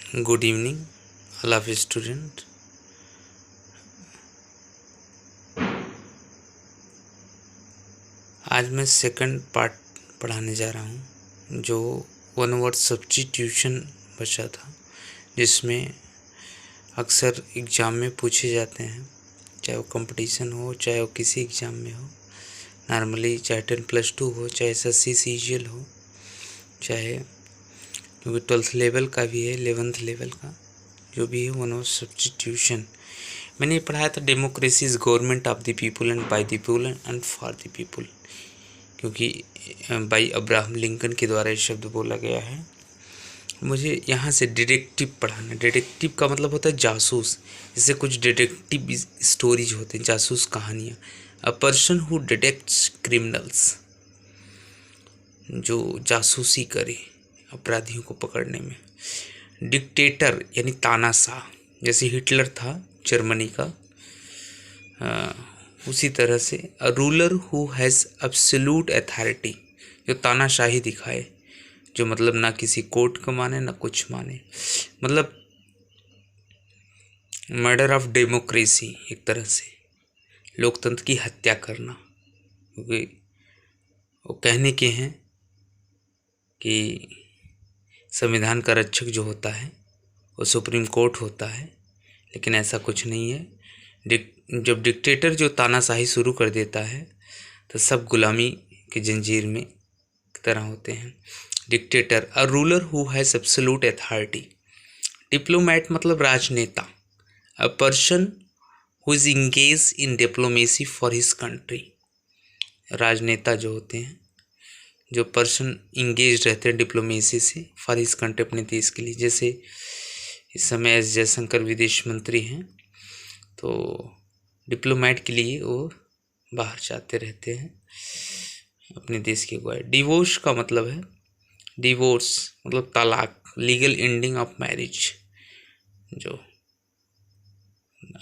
Good evening all of student. आज मैं second part पढ़ाने जा रहा हूँ, जो वन वर्ड सब्स्टिट्यूशन बचा था, जिसमें अक्सर एग्ज़ाम में पूछे जाते हैं, चाहे वो कंपटीशन हो, चाहे वो किसी एग्ज़ाम में हो। नॉर्मली चाहे 10+2 हो, चाहे SSC CGL हो, चाहे क्योंकि 12th लेवल का भी है, 11th लेवल का जो भी है, वन वर्ड सब्स्टिट्यूशन। मैंने ये पढ़ाया था, democracy is government of the people and by the people and for the people, क्योंकि बाई अब्राहम लिंकन के द्वारा ये शब्द बोला गया है। मुझे यहाँ से डिटेक्टिव पढ़ाना। डिटेक्टिव का मतलब होता है जासूस। जैसे कुछ डिटेक्टिव स्टोरीज होते हैं, जासूस कहानियाँ। अ पर्सन हु डिटेक्ट्स क्रिमिनल्स, जो जासूसी करे अपराधियों को पकड़ने में। डिक्टेटर यानी तानाशाह, जैसे हिटलर था जर्मनी का, उसी तरह से। A ruler who has absolute authority, जो तानाशाही दिखाए, जो मतलब ना किसी कोर्ट को माने ना कुछ माने, मतलब मर्डर ऑफ डेमोक्रेसी, एक तरह से लोकतंत्र की हत्या करना। क्योंकि वो कहने के हैं कि संविधान का रक्षक जो होता है वो सुप्रीम कोर्ट होता है, लेकिन ऐसा कुछ नहीं है। जब डिक्टेटर जो तानाशाही शुरू कर देता है तो सब गुलामी की जंजीर में की तरह होते हैं। Dictator, a ruler who has absolute authority. Diplomat मतलब राजनेता, अ person who is engage in diplomacy for his country. राजनेता जो होते हैं, जो पर्सन इंगेज रहते हैं डिप्लोमेसी से फॉर हिज कंट्री, अपने देश के लिए। जैसे इस समय एस जयशंकर विदेश मंत्री हैं, तो डिप्लोमेट के लिए वो बाहर जाते रहते हैं अपने देश की अगुवाई। डिवोर्स का मतलब है, डिवोर्स मतलब तलाक, लीगल एंडिंग ऑफ मैरिज। जो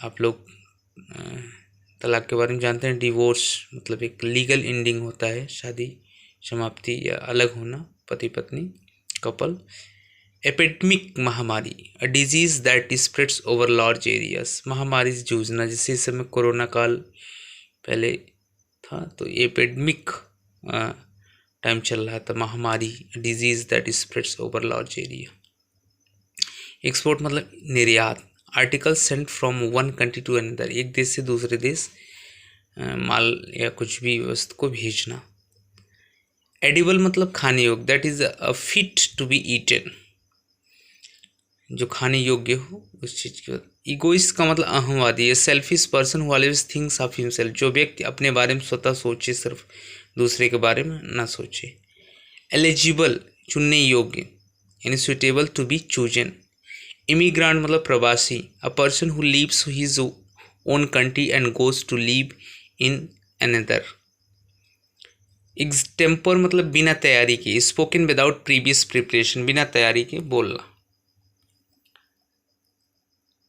आप लोग तलाक के बारे में जानते हैं, डिवोर्स मतलब एक लीगल एंडिंग होता है, शादी समाप्ति या अलग होना, पति पत्नी कपल। एपिडेमिक महामारी, a disease that spreads over large areas. महामारी से जूझना, जैसे इस समय कोरोना काल पहले था, तो एपिडेमिक टाइम चल रहा था, महामारी, disease that spreads over large area. Export मतलब निर्यात, article sent from one country to another, एक देश से दूसरे देश माल या कुछ भी वस्तु को भेजना। एडिबल मतलब खाने योग्य, that is a fit to be eaten, जो खाने योग्य हो उस चीज़ की। इगोइस्ट का मतलब अहमवादी, ये selfish person who always thinks of himself, जो व्यक्ति अपने बारे में स्वतः सोचे, सिर्फ दूसरे के बारे में ना सोचे। एलिजिबल चुनने योग्य, यानी suitable to be chosen. Immigrant मतलब प्रवासी, a person who leaves his own country and goes to live in another. Extempore मतलब बिना तैयारी के, स्पोकन विदाउट प्रीवियस प्रिपरेशन, बिना तैयारी के बोलना।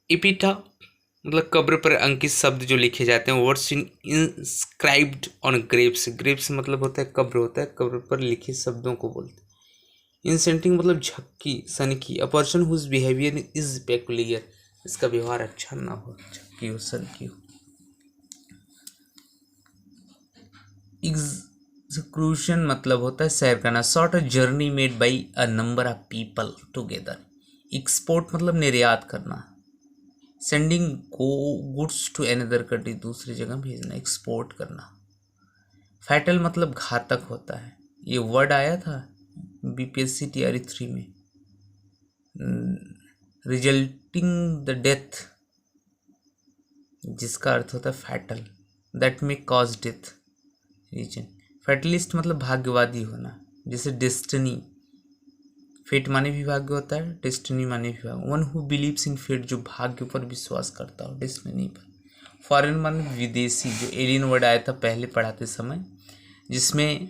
इपिटा मतलब कब्र पर अंकित शब्द जो लिखे जाते हैं, words inscribed on Graves. Graves मतलब होता है कब्र, होता है कब्र पर लिखे शब्दों को बोलते हैं। इंसेंटिंग मतलब झक्की सनकी, a person whose behaviour is peculiar, इसका व्यवहार अच्छा ना हो, झक्की हो सनकी हो। एक्सक्रूशन मतलब होता है सैर करना, short a journey made by a number of people together. Export मतलब निर्यात करना, sending goods to another country, दूसरी जगह भेजना, एक्सपोर्ट करना। फैटल मतलब घातक होता है, ये वर्ड आया था BPSC TRE 3 में। रिजल्टिंग द डेथ, जिसका अर्थ होता है फैटल, दैट में कॉज डेथ रीजन। फैटलिस्ट मतलब भाग्यवादी होना, जैसे डेस्टिनी, फेट माने भी भाग्य होता है, डेस्टिनी माने भी भाग्य। One who believes in fate, जो भाग्य पर विश्वास करता हो, डेस्टिनी पर। फॉरेन माने विदेशी, जो एलियन वर्ड आया था पहले पढ़ाते समय, जिसमें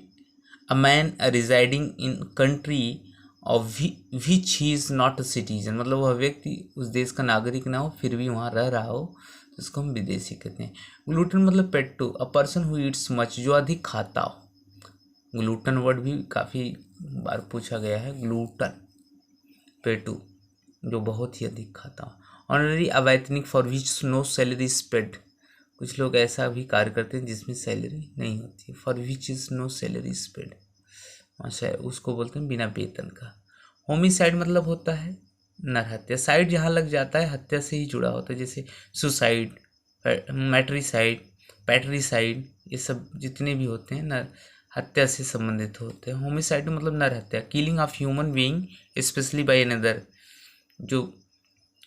a man residing in country of which he is not a citizen, मतलब वह व्यक्ति उस देश का नागरिक ना हो फिर भी वहाँ रह रहा हो, तो उसको हम विदेशी कहते हैं। ग्लूटन मतलब पेट्टू, a person who eats much, जो अधिक खाता हो। ग्लूटन वर्ड भी काफ़ी बार पूछा गया है, ग्लूटन पेटू। जो बहुत ही अधिक खाता हो। ऑनररी अवैतनिक for which no salary is paid, कुछ लोग ऐसा भी कार्य करते हैं जिसमें सैलरी नहीं होती, for which is no salary is paid, उसको बोलते हैं बिना वेतन का। होमिसाइड मतलब होता है नरहत्या, साइड जहाँ लग जाता है हत्या से ही जुड़ा होता है, जैसे सुसाइड, मैट्रिसाइड, पैट्रिसाइड, ये सब जितने भी होते हैं नर हत्या से संबंधित होते हैं। होमिसाइड मतलब नरहत्या, killing of human being specially by another, जो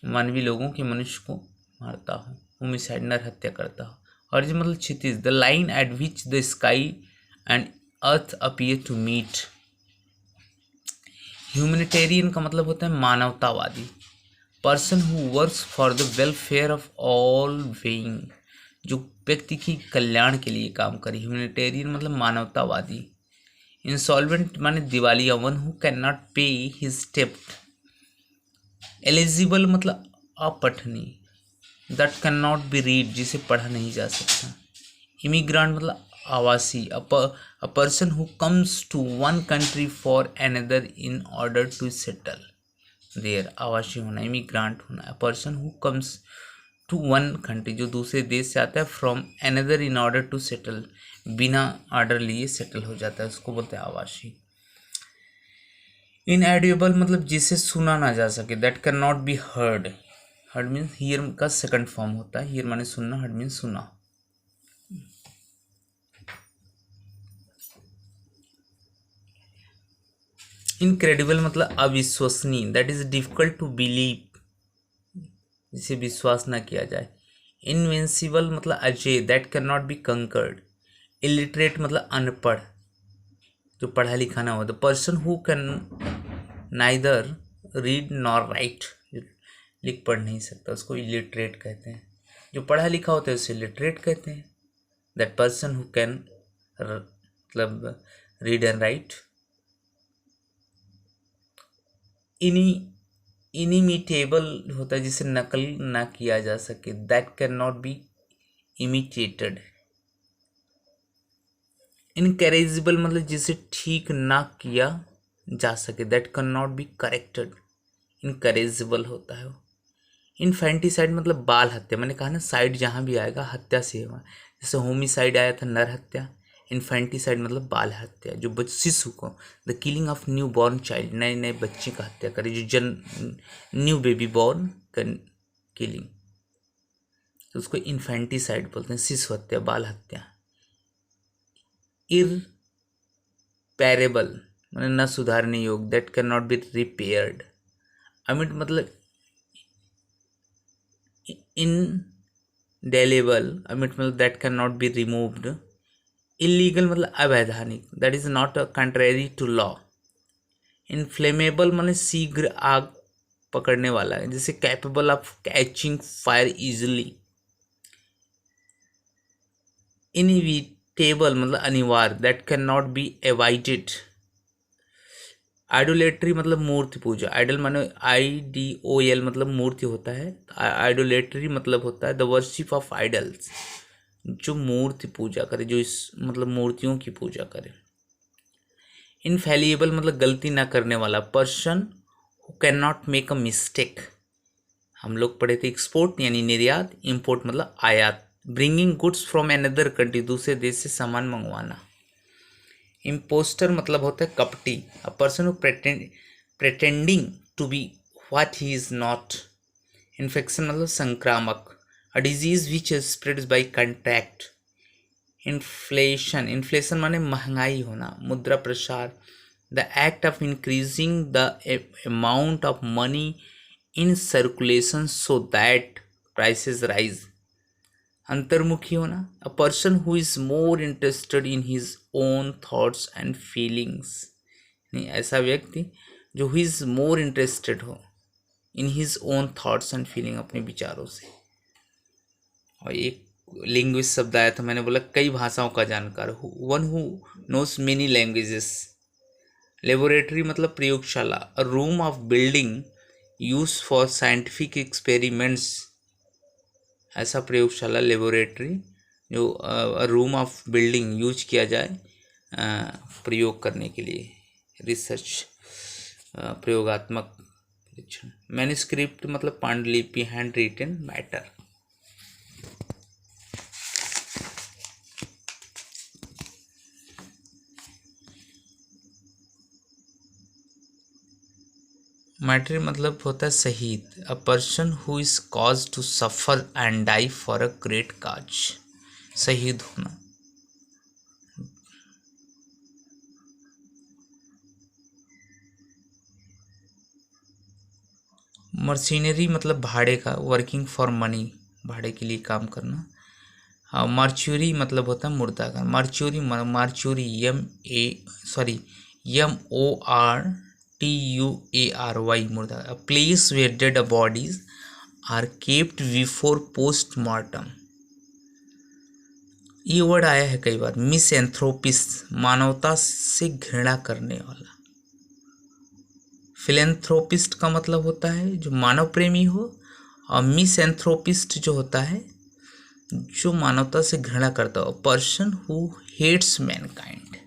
मानवीय लोगों के मनुष्य को मारता हो, होमिसाइड नरहत्या करता हो। और जो मतलब क्षितिज, the line at which the sky and earth appear to meet. Humanitarian का मतलब होता है मानवतावादी, person who works for the welfare of all being, जो व्यक्ति की कल्याण के लिए काम करे। ह्यूमैनिटेरियन मतलब मानवतावादी। इंसॉल्वेंट माने दिवालिया, one who can not pay his डेब्ट। एलिजिबल मतलब अपठनीय, that can not be read, जिसे पढ़ा नहीं जा सकता। इमिग्रांट मतलब आवासी, a person who comes to one country for another in order to settle there, आवासी होना, इमिग्रांट होना। A person who comes to one country, जो दूसरे देश से आता है, from another in order to settle, बिना ऑर्डर लिए सेटल हो जाता है, उसको बोलते हैं आवासी। इनएडिबल मतलब जिसे सुना ना जा सके, that can not be heard, heard means here का सेकंड फॉर्म होता है, हियर माने सुनना, हर्ड मीन्स सुना। इनक्रेडिबल मतलब अविश्वसनीय, that is difficult to believe, जिसे विश्वास ना किया जाए। इनविंसिबल मतलब अजय, that can not be conquered. Illiterate मतलब अनपढ़, जो पढ़ा लिखा ना हो। The person who can neither read nor write, लिख पढ़ नहीं सकता, उसको इलिटरेट कहते हैं। जो पढ़ा लिखा होता है उसे लिटरेट कहते हैं। दैट पर्सन हु कैन मतलब रीड एंड राइट। इनिमिटेबल होता है जिसे नकल ना किया जा सके, that can not be imitated. Incorrigible मतलब जिसे ठीक ना किया जा सके, that can not be corrected, incorrigible होता है वो। इनफेंटिसाइड मतलब बाल हत्या, मैंने कहा ना साइड जहाँ भी आएगा हत्या से हुआ, जैसे होमिसाइड आया था नर हत्या, इन्फेंटिसाइड मतलब बाल हत्या, जो शिशु को, the killing of new born child, नए नए बच्चे का हत्या करे, जो न्यू बेबी बॉर्न किलिंग, तो उसको इन्फेंटिसाइड बोलते हैं, शिशु हत्या, बाल हत्या। इरपैरेबल मतलब न सुधारने योग्य, that can not be repaired. अमिट मतलब इनडेलेबल, अमिट मतलब that can not be removed. Illegal मतलब अवैधानिक, that is not a contrary to law. Inflammable मतलब शीघ्र आग पकड़ने वाला है, जैसे capable of catching fire easily. Inevitable मतलब अनिवार्य, that can not be avoided. Idolatry मतलब मूर्ति पूजा, आइडल माने IDOL मतलब मूर्ति होता है, आइडोलेट्री मतलब होता है द वर्शिप ऑफ आइडल्स, जो मूर्ति पूजा करे, जो इस मतलब मूर्तियों की पूजा करे। इनफैलिएबल मतलब गलती ना करने वाला, person who can not make a mistake. हम लोग पढ़े थे एक्सपोर्ट यानी निर्यात, इंपोर्ट मतलब आयात, bringing goods from another country, दूसरे देश से सामान मंगवाना। इम्पोस्टर मतलब होता है कपटी, a person who pretending to be what he is not. Infection मतलब संक्रामक, a disease which spreads by contact. Inflation माने महंगाई होना, मुद्रा प्रसार, the act of increasing the amount of money in circulation so that prices rise. अंतर्मुखी होना, a person who is more interested in his own thoughts and feelings, नहीं ऐसा व्यक्ति जो हु इज मोर इंटरेस्टेड हो in his own thoughts and feeling, अपने विचारों से। और एक लिंग्विस्ट शब्द आया था, मैंने बोला कई भाषाओं का जानकार, one who knows many languages. Laboratory मतलब प्रयोगशाला, अ room of building use for scientific experiments, ऐसा प्रयोगशाला लेबोरेटरी जो रूम ऑफ बिल्डिंग यूज किया जाए प्रयोग करने के लिए, रिसर्च, प्रयोगात्मक लिखन। मैन्युस्क्रिप्ट मतलब पांडुलिपि, हैंड रिटन मैटर। मैटर मतलब होता है शहीद, a person who is cause to suffer and die for a great cause, शहीद होना। मर्सिनरी मतलब भाड़े का, वर्किंग फॉर मनी, भाड़े के लिए काम करना। हाँ, मर्च्यूरी मतलब होता है मुर्दा का, मर्च्यूरी मार्चूरी, MORTUARY मुर्दा, a place where dead bodies are kept before postmortem. ये वर्ड आया है कई बार। मिसएंथ्रोपिस्ट मानवता से घृणा करने वाला। फिलेंथ्रोपिस्ट का मतलब होता है जो मानव प्रेमी हो, और मिसएंथ्रोपिस्ट जो होता है जो मानवता से घृणा करता हो, पर्सन हु हेट्स मैनकाइंड।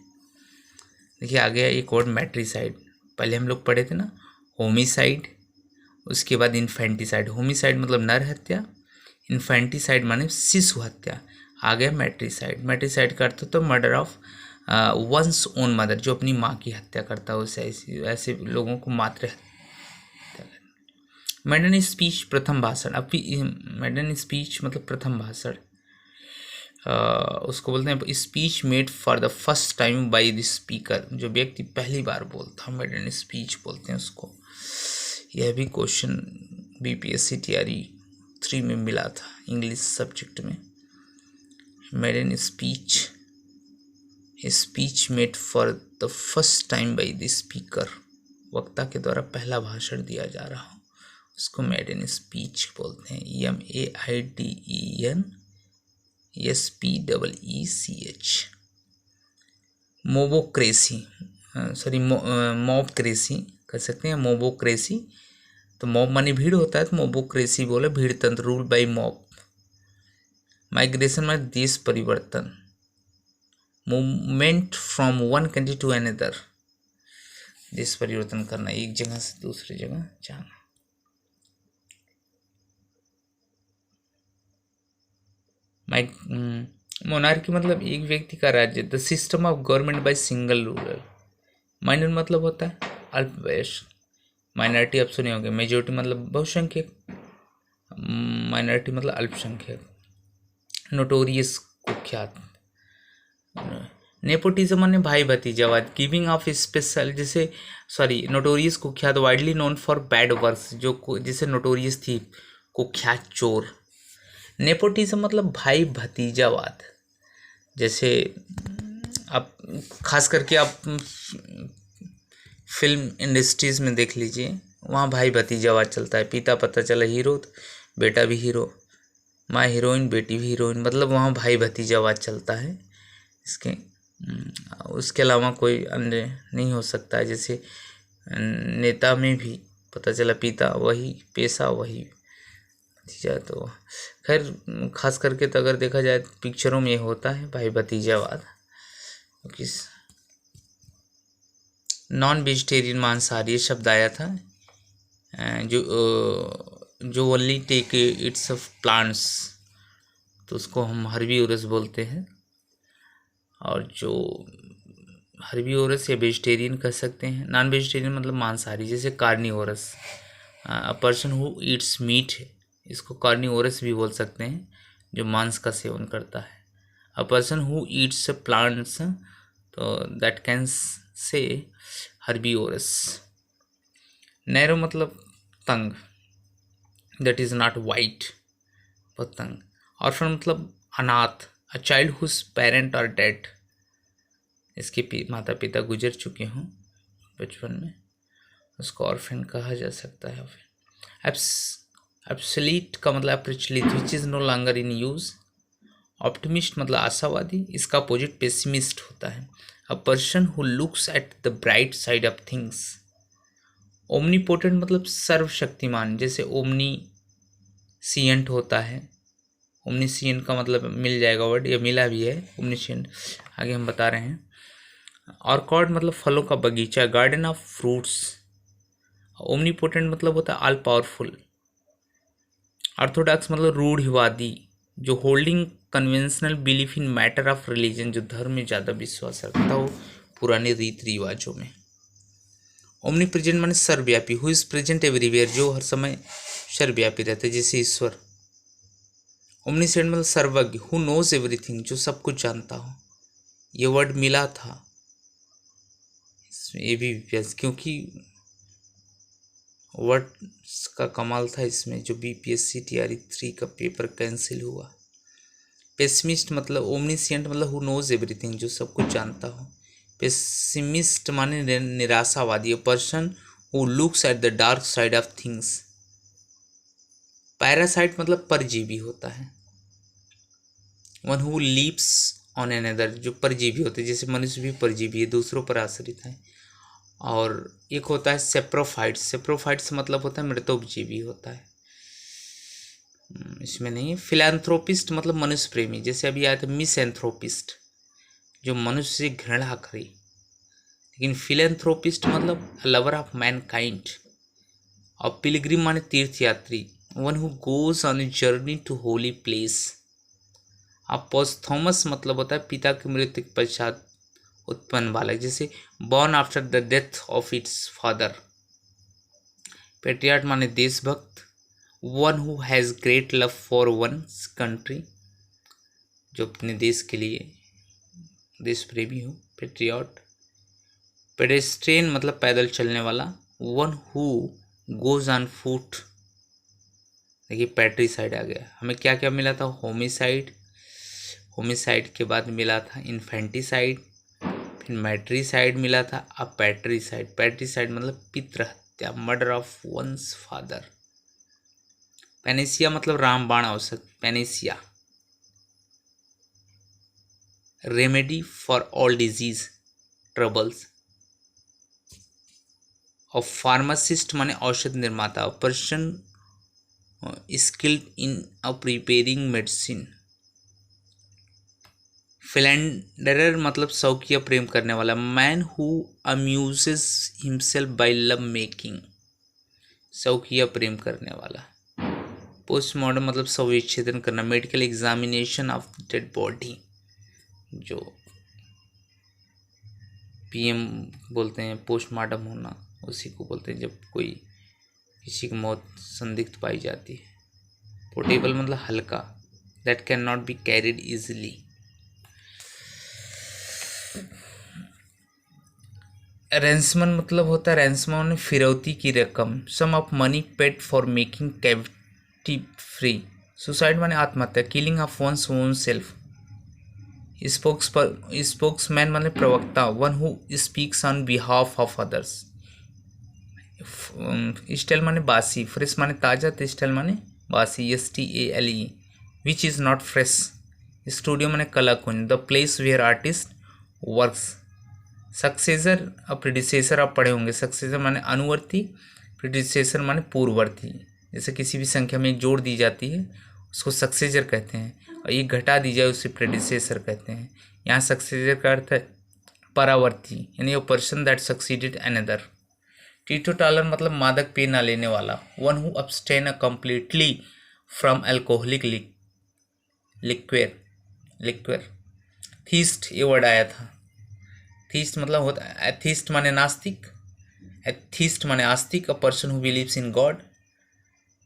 देखिए आ गया एक वर्ड मैट्रिसाइड। पहले हम लोग पढ़े थे ना होमिसाइड, उसके बाद इन्फेंटिसाइड। होमिसाइड मतलब नर हत्या, इन्फेंटिसाइड माने शिशु हत्या। आ गया मैट्रिसाइड। मैट्रिसाइड का अर्थ तो murder of one's own mother, जो अपनी माँ की हत्या करता है, उसे ऐसे लोगों को मातृ हत्या। मैडन स्पीच प्रथम भाषण। अब मैडन स्पीच मतलब प्रथम भाषण, उसको बोलते हैं speech made for the first time by the speaker, जो व्यक्ति पहली बार बोलता है मैडन स्पीच बोलते हैं उसको। यह भी क्वेश्चन BPSC TRE 3 में मिला था इंग्लिश सब्जेक्ट में। मैडन speech, speech made for the first time by the speaker, वक्ता के द्वारा पहला भाषण दिया जा रहा हो, उसको मैडन स्पीच बोलते हैं। MAIDEN SPEECH। मोबोक्रेसी, मॉबक्रेसी कर सकते हैं, मोबोक्रेसी। तो मॉब माने भीड़ होता है, तो मोबोक्रेसी बोले भीड़ तंत्र, रूल बाय मॉब। माइग्रेशन माने देश परिवर्तन, movement from one country to another, देश परिवर्तन करना, एक जगह से दूसरी जगह जाना। मोनार्की मतलब एक व्यक्ति का राज्य, the system of government by single ruler. Minor मतलब होता है अल्पवयस्क, माइनॉरिटी आप सुने होंगे। मेजोरिटी मतलब बहुसंख्यक, माइनॉरिटी मतलब अल्पसंख्यक। नोटोरियस कुख्यात। नेपोटिज्म माने भाई भतीजावाद, गिविंग ऑफ स्पेशल, जैसे नोटोरियस कुख्यात, widely known for bad works, जो जैसे नोटोरियस थी कुख्यात चोर। नेपोटिज्म मतलब भाई भतीजावाद, जैसे आप खास करके आप फिल्म इंडस्ट्रीज में देख लीजिए, वहाँ भाई भतीजावाद चलता है। पिता पता चला हीरो, बेटा भी हीरो, माँ हीरोइन, बेटी भी हीरोइन, मतलब वहाँ भाई भतीजावाद चलता है। उसके अलावा कोई अन्य नहीं हो सकता है। जैसे नेता में भी पता चला पिता वही, पेशा वही, भतीजा। तो खैर खास करके तो अगर देखा जाए तो पिक्चरों में ये होता है भाई भतीजावाद। किस नॉन वेजिटेरियन मांसाहारी शब्द आया था, जो only take its of plants, तो उसको हम हर्बीवोरस बोलते हैं। और जो हर्बीवोरस या वेजिटेरियन कह सकते हैं। नॉन वेजिटेरियन मतलब मांसाहारी, जैसे carnivorous, a person who eats meat, इसको कार्निवोरस भी बोल सकते हैं, जो मांस का सेवन करता है। A person who eats plants, तो that can say herbivorous. Narrow मतलब तंग, दैट इज नॉट वाइट, बहुत तंग। ऑर्फन मतलब अनाथ, a child whose parent are dead, इसके माता पिता गुजर चुके हों बचपन में, उसको ऑर्फन कहा जा सकता है। एब्सोलीट का मतलब प्रचलित, which is no longer in use. Optimist मतलब आशावादी, इसका अपोजिट पेसिमिस्ट होता है। A person who looks at the bright side of things. Omnipotent मतलब सर्वशक्तिमान, जैसे ओमनीसिएंट होता है। ओमनीसिएंट का मतलब मिल जाएगा वर्ड, या मिला भी है ओमनीसिएंट, आगे हम बता रहे हैं। ऑर्किड मतलब फलों का बगीचा, गार्डन ऑफ फ्रूट्स। ओमनीपोटेंट मतलब होता है ऑल पावरफुल। ऑर्थोडॉक्स मतलब रूढ़िवादी, जो holding conventional belief in matter of religion, जो धर्म में ज़्यादा विश्वास रखता हो पुराने रीति रिवाजों में। ओमनी प्रेजेंट माने सर्वव्यापी, हु इज प्रेजेंट एवरीवेयर, जो हर समय सर्वव्यापी रहते हैं जैसे ईश्वर। ओमनीसेंट मतलब सर्वज्ञ, हु नोज एवरीथिंग, जो सब कुछ जानता हो। ये वर्ड मिला था इसमें, ये भी क्योंकि वर्ड का कमाल था इसमें, जो बीपीएससी टीआरई 3 का पेपर कैंसिल हुआ। पेसिमिस्ट मतलब ओमनीसिएंट मतलब हु नोज एवरीथिंग, जो सब कुछ जानता हो। पेसिमिस्ट माने निराशावादी, person who looks at the dark side of things. Parasite मतलब परजीवी होता है। One who leaves on another, जो परजीवी होते हैं, जैसे मनुष्य भी परजीवी है, दूसरों पर आश्रित है। और एक होता है सेप्रोफाइट्स, सेप्रोफाइट्स मतलब होता है मृतोपजीवी होता है, इसमें नहीं। फिलैंथ्रोपिस्ट मतलब मनुष्य प्रेमी, जैसे अभी आया था मिसएंथ्रोपिस्ट, जो मनुष्य से घृणा करे। लेकिन फिलैंथ्रोपिस्ट मतलब लवर ऑफ मैनकाइंड। और पिलग्रिम माने तीर्थयात्री, one who goes on a journey to holy place. अब पोस्थोमस मतलब होता है पिता की मृत्यु के पश्चात उत्पन्न बालक, जैसे born after the death of its father. Patriot माने देशभक्त, one who has great love for one's country, जो अपने देश के लिए देश प्रेमी हो, पेट्रियाट। पेडेस्ट्रियन मतलब पैदल चलने वाला, one who goes on foot. देखिए पैट्रीसाइड आ गया। हमें क्या क्या मिला था? होमिसाइड, होमिसाइड के बाद मिला था इन्फेंटिसाइड, फिर मैट्रीसाइड मिला था, अब पैट्रीसाइड। पैट्रीसाइड मतलब पितृ हत्या, murder of one's father. Panacea मतलब रामबाण औषध, panacea. Remedy for all disease troubles. और फार्मासिस्ट माने औषध निर्माता, person skilled in preparing medicine. Philanderer मतलब शौकिया प्रेम करने वाला, man who amuses himself by love making, शौकिया प्रेम करने वाला। पोस्टमार्टम मतलब शवविच्छेदन करना, medical examination of dead body, जो पीएम बोलते हैं पोस्टमार्टम होना, उसी को बोलते हैं जब कोई किसी की मौत संदिग्ध पाई जाती है। पोर्टेबल मतलब हल्का, that can not be carried easily. Ransom मतलब होता है, रैंसमन फिरौती की रकम, sum of money paid for making captive free. Suicide माने आत्महत्या, killing of one's own self. Spokesman माने प्रवक्ता, one who speaks on behalf of others. Stale माने बासी, फ्रेश माने ताज़ा, तो स्टेल माने बासी, STALE, which is not fresh. Studio माने कला कुंज, the place where artist works. Successor और प्रीडिसेसर आप पढ़े होंगे, सक्सेसर माने अनुवर्ती, प्रीडिसेसर माने पूर्ववर्ती। जैसे किसी भी संख्या में एक जोड़ दी जाती है उसको सक्सेसर कहते हैं, और एक घटा दी जाए उसे प्रीडिसेसर कहते हैं। यहाँ सक्सेसर का अर्थ है परावर्ती, यानी वो person that succeeded another. Teetotaller मतलब मादक पेय ना लेने वाला, one who abstain completely from alcoholic liquor. Theist ये वर्ड आया था, थीस्ट मतलब होता है एथिस्ट माने नास्तिक, एथिस्ट माने आस्तिक, अ person who believes in God.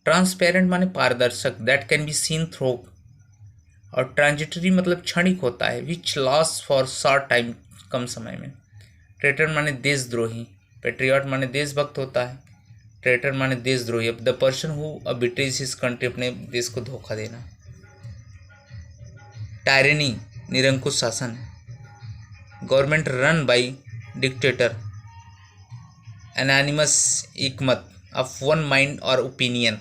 Transparent माने पारदर्शक, that can be seen through. और ट्रांजिटरी मतलब क्षणिक होता है, विच लास्ट फॉर शॉर्ट टाइम, कम समय में। ट्रेटर माने देशद्रोही, पेट्रियट माने देशभक्त होता है, ट्रेटर माने देशद्रोही, the person who betrays his country, अपने देश को धोखा देना। टायरेनी निरंकुश शासन, government run by dictator. Unanimous एकमत, ऑफ वन माइंड और ओपिनियन।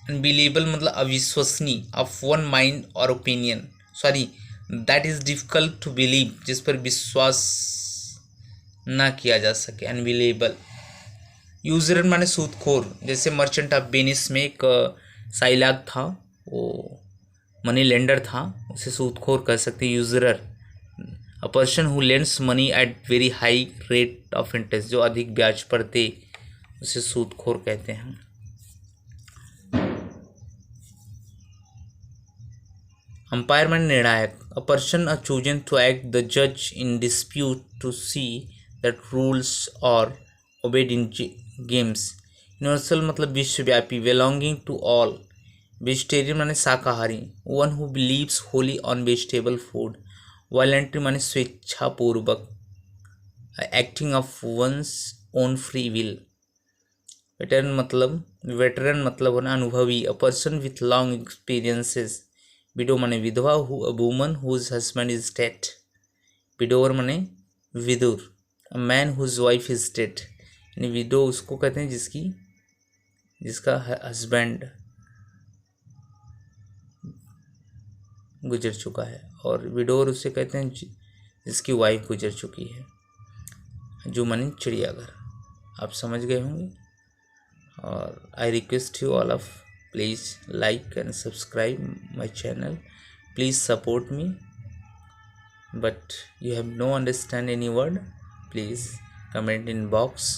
अनबिलीवेबल मतलब अविश्वसनीय, ऑफ वन माइंड और opinion, sorry that is difficult to believe, जिस पर विश्वास ना किया जा सके, अनबिलीवेबल। यूजर माने सूदखोर, जैसे मर्चेंट ऑफ वेनिस में एक साइलाग था, वो मनी लेंडर था, उसे सूदखोर कह सकते हैं, usurer. A person who lends money at very high rate of interest, जो अधिक ब्याज पर दे उसे सूदखोर कहते हैं। अंपायर माने निर्णायक, a person are chosen to act the जज in dispute to see that rules are obeyed in games. Universal मतलब विश्वव्यापी, बिलोंगिंग टू ऑल। वेजिटेरियन माने शाकाहारी, one who believes wholly on vegetable food. Voluntary माने स्वेच्छापूर्वक, acting of one's own free will. Veteran मतलब होना अनुभवी, a person with long experiences. Widow माने विधवा, who a woman whose husband is dead. Widower माने विदुर, a man whose wife is dead. यानी विडो उसको कहते हैं जिसका हस्बैंड गुजर चुका है, और विडोर उसे कहते हैं जिसकी वाइफ गुजर चुकी है। जो माने चिड़ियाघर। आप समझ गए होंगे। और I request you all of please like and subscribe my channel. Please support me, but you have no understand any word, please comment in box.